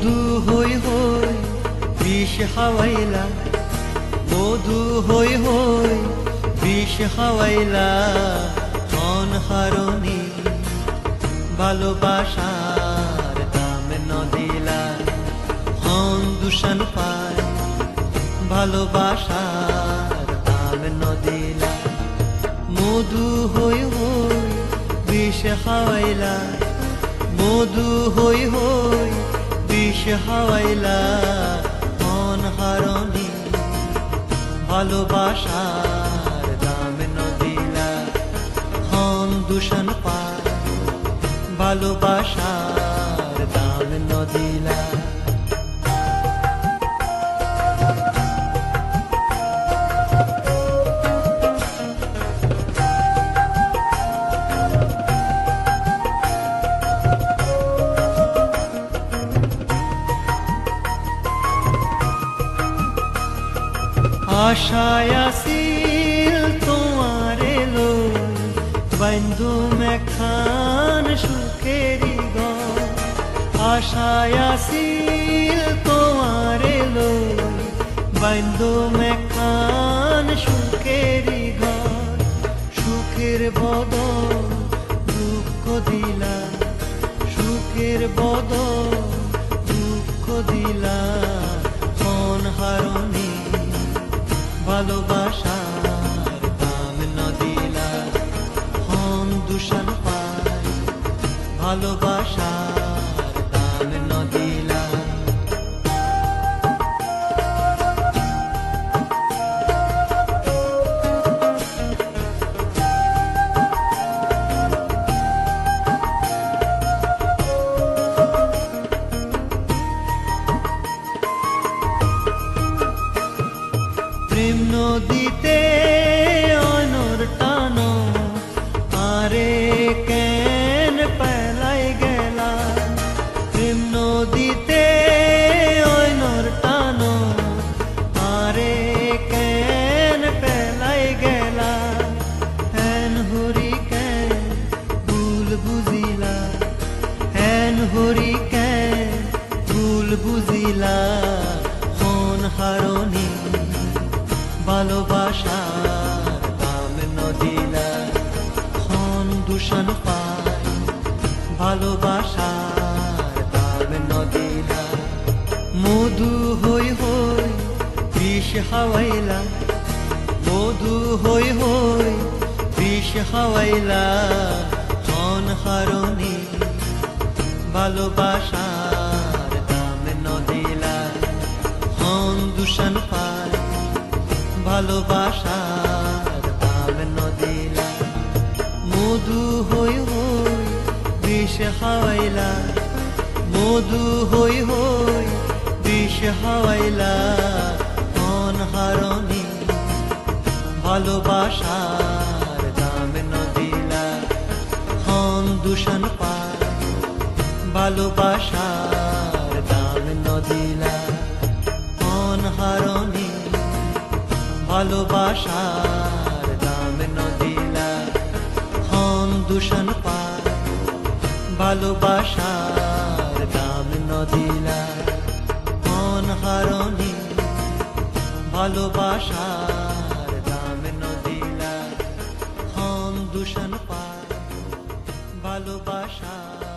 মধু হই হই বিষ হাওয়াইলা, মধু হই হই বিষ হাওয়াইলা, মন হারনি ভালোবাসার দাম নদিলা, মন দূষণ পায় ভালোবাসার দাম নদিলা। মধু হই হই বিষ হাওয়াইলা, মধু হই হই বিষ হাওয়াইলা, মন হারনি ভালোবাসার দাম নদিলা, মন দূষণ পায় ভালোবাসার দাম নদিলা। আশায় আসিল তোমারে লই, বন্ধু মেখান সুখেরি ঘর। আশায় আসিল তোমারে লই, বন্ধু মেখান সুখেরি ঘর। সুখের বদল দুঃখ দিলা, সুখের বদল দুঃখ দিলা, মন হারনি ভালোবাসার দাম নদিলা, মন দূষণ পায় ভালোবাসার দাম নদিলা। প্রেম নদীতে অনর টানো, আরে কেন পেলাই গেলা। প্রেম নদীতে অনর টানো, আরে কেন পেলাই গেলা। হেন হরি কেন ভুল বুঝিলা, হেন হরি কেন ভুল বুঝিলা, মন হারনি ভালোবাসার দাম নদিলা, মন দূষণ পায় ভালোবাসার দাম নদিলা। মধু হই হই বিষ হাওয়াইলা, মধু হই হই বিষ হাওয়াইলা, মন হারনি ভালোবাসার দাম নদিলা, মন দূষণ পায় ভালোবাসার দাম নদিলা। মধু হই হই বিষ হাওয়াইলা, মধু হই হই বিষ হাওয়াইলা, মন হারনি ভালোবাসার দাম নদিলা, মন দূষণ পায় ভালোবাসার দাম নদিলা, মন হারনি ভালোবাসার দাম নদিলা, মন দূষণ পায় ভালোবাসার দাম নদিলা, মন হারনি ভালোবাসার দাম নদিলা, মন দূষণ পায় ভালোবাসার